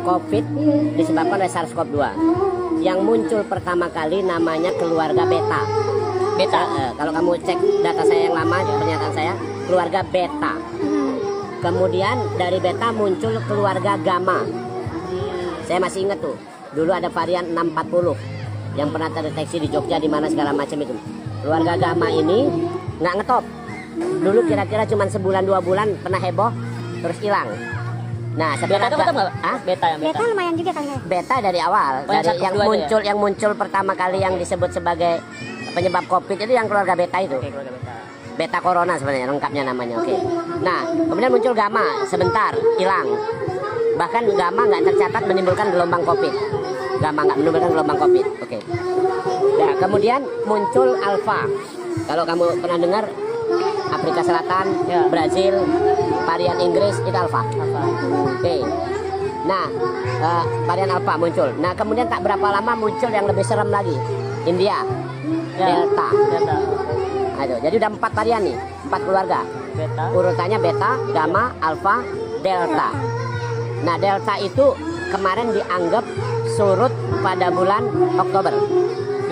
COVID disebabkan oleh SARS-CoV-2. Yang muncul pertama kali namanya keluarga beta. Kalau kamu cek data saya yang lama, pernyataan saya, keluarga beta. Kemudian dari beta muncul keluarga gamma. Saya masih ingat tuh, dulu ada varian 640 yang pernah terdeteksi di Jogja, di mana segala macam itu. Keluarga gamma ini nggak ngetop. Dulu kira-kira cuma sebulan 2 bulan pernah heboh, terus hilang. Nah, setelah beta lumayan juga kan ya. Beta dari awal, dari yang muncul pertama kali yang disebut sebagai penyebab COVID itu yang keluarga beta itu. Beta corona sebenarnya lengkapnya namanya. Nah, kemudian muncul gamma, sebentar hilang. Bahkan gamma nggak tercatat menimbulkan gelombang COVID. Gamma nggak menimbulkan gelombang COVID. Nah, kemudian muncul alpha. Kalau kamu pernah dengar Afrika Selatan, Brazil, varian Inggris itu alpha. Nah, varian alpha muncul. Nah, kemudian tak berapa lama muncul yang lebih serem lagi, India, Delta. Aduh, jadi udah 4 varian nih, 4 keluarga. Urutannya beta, gamma, alpha, delta. Nah, delta itu kemarin dianggap surut pada bulan Oktober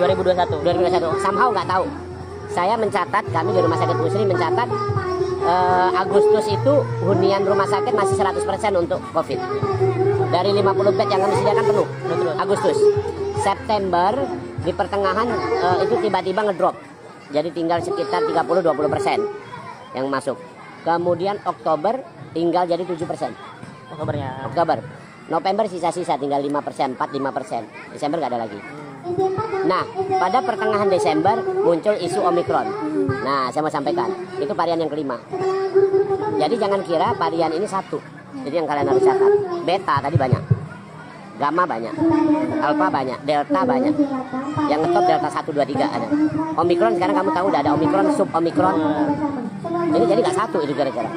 2021. Somehow nggak tahu. Saya mencatat, kami di Rumah Sakit Pusri mencatat Agustus itu hunian rumah sakit masih 100% untuk COVID. Dari 50 bed yang kami sediakan penuh. Agustus. September di pertengahan itu tiba-tiba ngedrop. Jadi tinggal sekitar 30-20% yang masuk. Kemudian Oktober tinggal jadi 7%. Oktober. November sisa-sisa tinggal 5%, 4-5%. Desember nggak ada lagi. Nah, pada pertengahan Desember muncul isu Omicron. Nah, saya mau sampaikan, itu varian yang kelima. Jadi jangan kira varian ini satu. Jadi yang kalian harus catat, beta tadi banyak, gamma banyak, alpha banyak, delta banyak. Yang ngetop delta 1, 2, 3 ada. Omicron sekarang kamu tahu udah ada Omicron, sub Omicron. Ini jadi nggak satu itu kira-kira.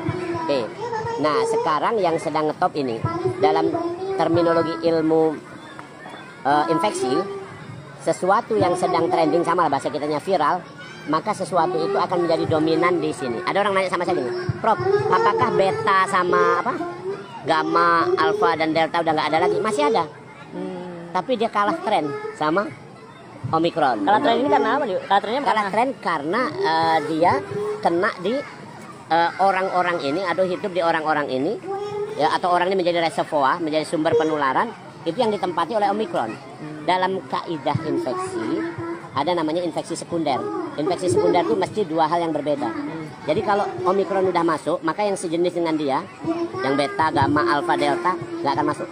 Nah, sekarang yang sedang ngetop ini dalam terminologi ilmu infeksi, sesuatu yang sedang trending, sama lah bahasa kitanya viral, maka sesuatu itu akan menjadi dominan di sini. Ada orang nanya sama saya gini, Prof, apakah beta sama gamma, alpha dan delta udah nggak ada lagi? Masih ada, tapi dia kalah tren sama Omicron. Kalah tren ini karena apa? Kalah tren karena dia kena di orang-orang ini atau hidup di orang-orang ini, ya, atau orang ini menjadi reservoir, menjadi sumber penularan. Itu yang ditempati oleh Omicron. Dalam kaidah infeksi ada namanya infeksi sekunder. Infeksi sekunder itu mesti 2 hal yang berbeda. Jadi kalau Omicron udah masuk, maka yang sejenis dengan dia, yang beta, gamma, alpha, delta nggak akan masuk.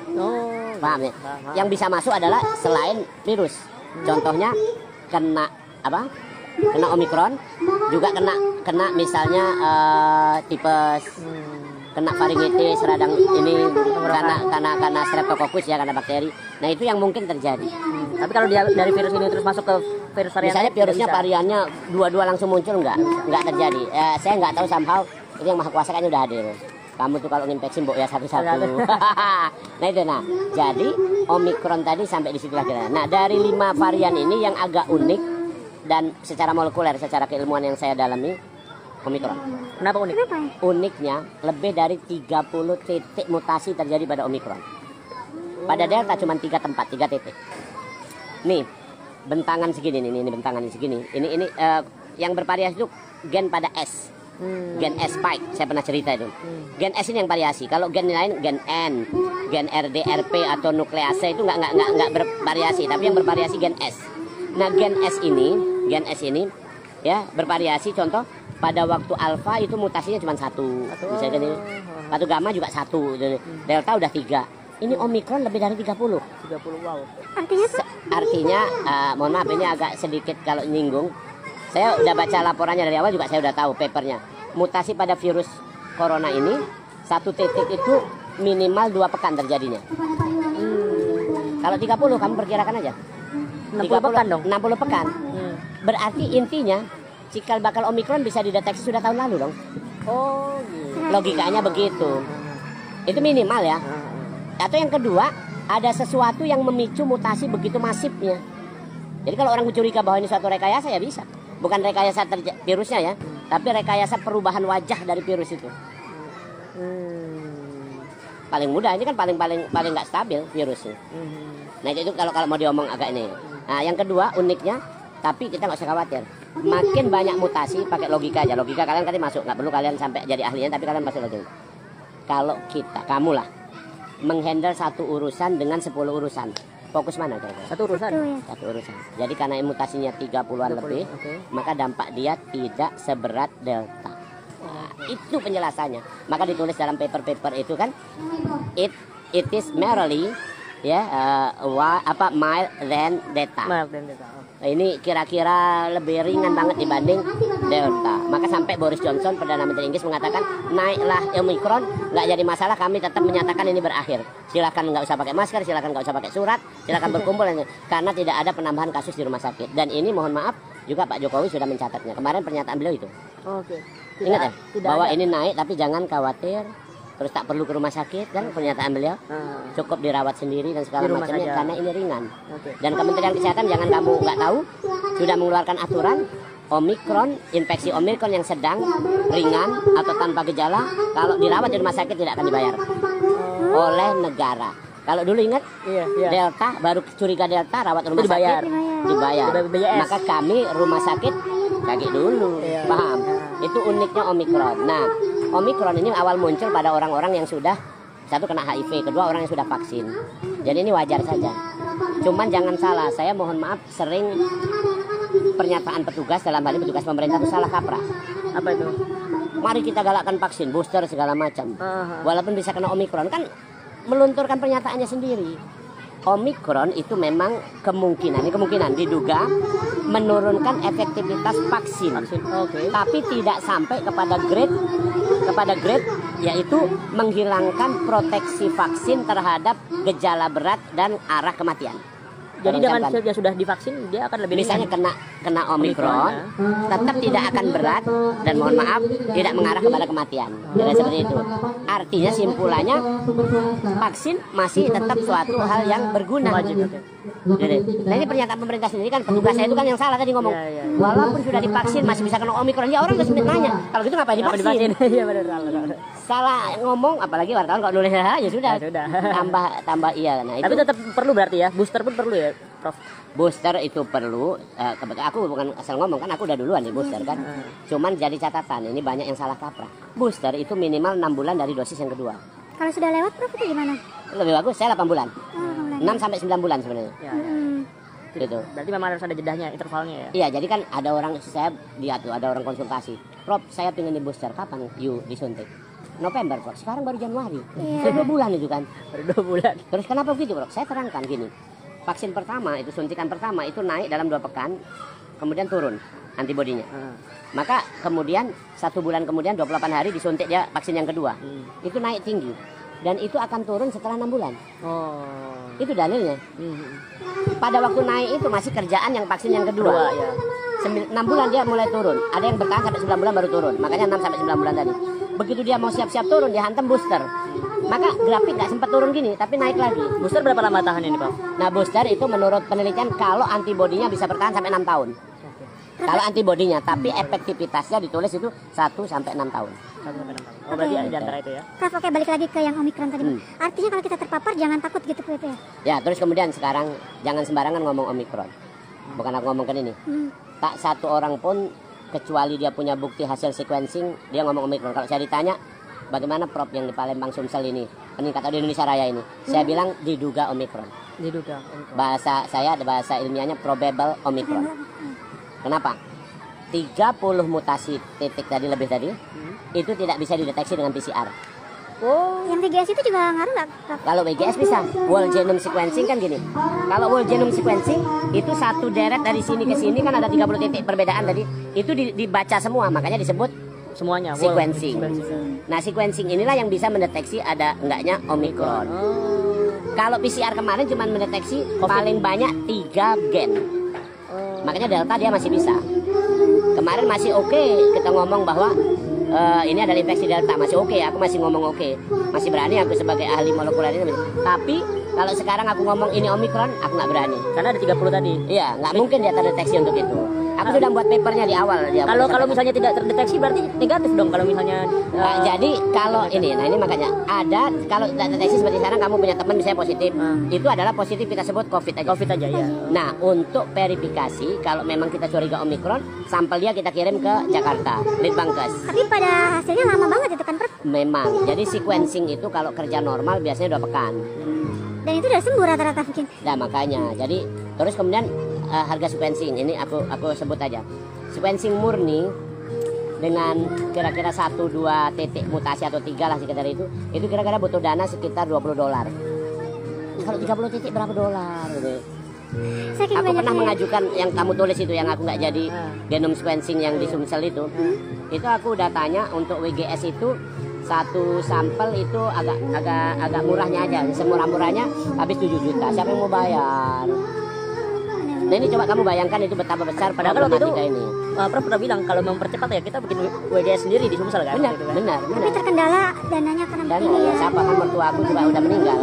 Paham ya? Yang bisa masuk adalah selain virus. Contohnya kena Omicron, juga kena misalnya tipes, kena faringitis, radang ini karena streptococcus ya, karena bakteri. Nah, itu yang mungkin terjadi. Tapi kalau dia dari virus ini terus masuk ke virus varian, misalnya virusnya variannya dua-dua langsung muncul, nggak terjadi. Saya nggak tahu, somehow itu yang Maha Kuasa kayaknya udah hadir. Kamu tuh kalau nginfeksi mbok ya satu-satu. Nah itu, jadi Omicron tadi sampai di situ lagi. Nah, dari 5 varian ini yang agak unik dan secara molekuler, secara keilmuan yang saya dalami, Omicron. Kenapa unik? Uniknya lebih dari 30 titik mutasi terjadi pada Omicron. Pada Delta cuma 3 tempat, 3 titik. Nih, bentangan segini nih, ini bentangan segini. Ini yang bervariasi itu gen pada S. Gen S spike, saya pernah cerita itu. Gen S ini yang variasi. Kalau gen lain, gen N, gen RD, RP atau nuklease itu nggak bervariasi, tapi yang bervariasi gen S. Nah, gen S ini ya bervariasi. Contoh, pada waktu alpha itu mutasinya cuma 1, misalnya gini. Waktu gamma juga 1, delta udah 3. Ini Omicron lebih dari 30. Wow. Artinya, mohon maaf ini agak sedikit kalau nyinggung. Saya udah baca laporannya dari awal, juga saya udah tahu papernya. Mutasi pada virus corona ini 1 titik itu minimal 2 pekan terjadinya. Kalau 30 kamu perkirakan aja. 60 pekan dong. 60 pekan. Berarti intinya cikal bakal Omicron bisa dideteksi sudah tahun lalu dong. Oh, gitu. Logikanya begitu. Itu minimal ya. Atau yang kedua, ada sesuatu yang memicu mutasi begitu masifnya. Jadi kalau orang mencuriga bahwa ini suatu rekayasa, ya bisa. Bukan rekayasa virusnya ya, tapi rekayasa perubahan wajah dari virus itu. paling mudah. Ini kan paling nggak stabil virusnya. Nah itu kalau mau diomong agak ini. Nah yang kedua uniknya, tapi kita nggak usah khawatir. Makin banyak mutasi, pakai logika aja. Logika kalian tadi masuk, nggak perlu kalian sampai jadi ahlinya, tapi kalian masuk logika. Kalau kamu lah menghandle satu urusan dengan 10 urusan, fokus mana kira-kira? Satu urusan. Satu urusan. Jadi karena mutasinya 30-an lebih, maka dampak dia tidak seberat delta. Nah, itu penjelasannya. Maka ditulis dalam paper-paper itu kan, it is merely mild than delta. Ini kira-kira lebih ringan banget dibanding delta. Maka sampai Boris Johnson, Perdana Menteri Inggris, mengatakan naiklah Omicron, nggak jadi masalah, kami tetap menyatakan ini berakhir. Silakan nggak usah pakai masker, silakan nggak usah pakai surat, silakan berkumpul karena tidak ada penambahan kasus di rumah sakit. Dan ini mohon maaf juga Pak Jokowi sudah mencatatnya. Kemarin pernyataan beliau itu. Oke. Ingat ya, bahwa ini naik tapi jangan khawatir. Terus tak perlu ke rumah sakit kan pernyataan beliau, cukup dirawat sendiri dan segala macamnya karena ini ringan. Dan Kementerian Kesehatan, jangan kamu nggak tahu, sudah mengeluarkan aturan Omikron, infeksi Omikron yang sedang, ringan atau tanpa gejala, kalau dirawat di rumah sakit tidak akan dibayar oleh negara. Kalau dulu ingat Delta, baru curiga Delta rawat rumah dibayar. sakit dibayar. Maka kami rumah sakit kaget dulu, paham? Itu uniknya Omikron. Nah, Omikron ini awal muncul pada orang-orang yang sudah satu kena HIV, kedua orang yang sudah vaksin. Jadi ini wajar saja. Cuman jangan salah, saya mohon maaf sering pernyataan petugas dalam hal ini petugas pemerintah itu salah kaprah. Apa itu? Mari kita galakkan vaksin, booster segala macam. Walaupun bisa kena Omikron, kan melunturkan pernyataannya sendiri. Omikron itu memang kemungkinan diduga menurunkan efektivitas vaksin. Tapi tidak sampai kepada grade yaitu menghilangkan proteksi vaksin terhadap gejala berat dan arah kematian. Jadi dengan dia sudah divaksin dia akan lebih misalnya kena Omikron tetap tidak akan berat dan mohon maaf tidak mengarah kepada kematian. Jadi seperti itu. Artinya simpulannya vaksin masih tetap suatu hal yang berguna. Jadi, nah ini pernyataan pemerintah sendiri kan, petugas saya itu kan yang salah tadi ngomong. Walaupun sudah divaksin masih bisa kena Omikron. Ya orang terus nanya, kalau gitu ngapain divaksin? Iya benar. Salah ngomong, apalagi wartawan kalau nulis ya sudah. Tambah iya. Nah, tapi itu tetap perlu berarti ya, booster pun perlu ya, Prof. Booster itu perlu. Aku bukan asal ngomong kan, aku udah duluan di booster kan. Cuman jadi catatan, ini banyak yang salah kaprah. Booster itu minimal 6 bulan dari dosis yang kedua. Kalau sudah lewat, Prof, itu gimana? Lebih bagus, saya 8 bulan. 6 sampai 9 bulan sebenarnya. Gitu. Berarti memang harus ada jedahnya, intervalnya ya. Iya, jadi kan ada orang, saya lihat tuh ada orang konsultasi. Prof, saya pengen di booster, kapan you disuntik? November, Prof. Sekarang baru Januari. Sudah 2 bulan itu kan. Baru 2 bulan. Terus kenapa begitu, Prof? Saya terangkan gini. Vaksin pertama itu, suntikan pertama itu naik dalam 2 pekan, kemudian turun antibodinya. Maka kemudian 1 bulan kemudian 28 hari disuntik dia vaksin yang kedua. Itu naik tinggi. Dan itu akan turun setelah 6 bulan. Itu dalilnya. Pada waktu naik itu masih kerjaan yang vaksin yang kedua. 6 bulan dia mulai turun. Ada yang bertahan sampai 9 bulan baru turun. Makanya 6 sampai 9 bulan tadi. Begitu dia mau siap-siap turun, dia hantam booster. Maka grafik nggak sempat turun gini, tapi naik lagi. Booster berapa lama tahan ini, Pak? Nah, booster itu menurut penelitian kalau antibodinya bisa bertahan sampai 6 tahun. Kalau antibodinya, tapi efektivitasnya ditulis itu 1 sampai 6 tahun. 1 sampai 6 tahun. Oh, berarti di antara itu ya. Prof, oke, balik lagi ke yang Omikron tadi. Artinya kalau kita terpapar jangan takut gitu, Prof ya. Ya, terus kemudian sekarang jangan sembarangan ngomong Omikron. Bukan aku ngomongkan ini. Tak satu orang pun kecuali dia punya bukti hasil sequencing dia ngomong Omikron. Kalau saya ditanya bagaimana Prof yang di Palembang Sumsel ini peningkatan di Indonesia Raya ini, saya bilang diduga Omikron. Diduga Omikron. Bahasa ilmiahnya probable Omikron. Kenapa? 30 mutasi titik tadi lebih tadi itu tidak bisa dideteksi dengan PCR. Yang VGS itu juga ngaruh nggak, Prof? Kalau VGS bisa, whole genome sequencing kan gini. Kalau whole genome sequencing itu satu deret dari sini ke sini kan ada 30 titik perbedaan tadi. Itu dibaca semua, makanya disebut semuanya sequencing. Nah, sequencing inilah yang bisa mendeteksi ada enggaknya Omikron. Kalau PCR kemarin cuma mendeteksi paling banyak 3 gen. Makanya Delta dia masih bisa. Kemarin masih oke kita ngomong bahwa ini adalah infeksi Delta, masih oke, aku masih ngomong oke, masih berani aku sebagai ahli molekuler ini. Tapi Kalau sekarang aku ngomong ini Omikron, aku nggak berani. Karena ada 30 tadi. Iya, nggak mungkin dia terdeteksi untuk itu. Aku sudah buat papernya di awal. Kalau misalnya tidak terdeteksi berarti negatif dong kalau misalnya. Jadi kalau ini, nah ini makanya ada kalau tidak terdeteksi seperti sekarang kamu punya teman misalnya positif, itu adalah positif kita sebut COVID aja. COVID aja ya. Nah untuk verifikasi kalau memang kita curiga Omikron, sampel dia kita kirim ke Jakarta, Litbangkes. Tapi pada hasilnya lama banget itu kan, Prof. Memang, jadi sequencing itu kalau kerja normal biasanya 2 pekan. Dan itu udah sembuh rata-rata mungkin. Nah makanya, jadi terus kemudian harga sequencing ini aku sebut aja. Sequencing murni dengan kira-kira 1-2 titik mutasi atau 3 lah sekitar itu kira-kira butuh dana sekitar $20. Kalau 30 titik berapa dolar gitu. Saking Aku pernah banyaknya. mengajukan yang kamu tulis itu yang aku nggak jadi genome sequencing yang di Sumsel itu aku udah tanya untuk WGS itu satu sampel itu agak murahnya aja, semurah-murahnya habis 7 juta. Siapa yang mau bayar? Nah ini coba kamu bayangkan itu betapa besar Padahal waktu itu problematika ini. Prof pernah bilang kalau mempercepat ya kita bikin WGS sendiri di Sumsel kan. Benar, gitu kan. benar, Tapi benar. terkendala dananya karena Dan begini ya. siapa kan mertua aku juga udah meninggal.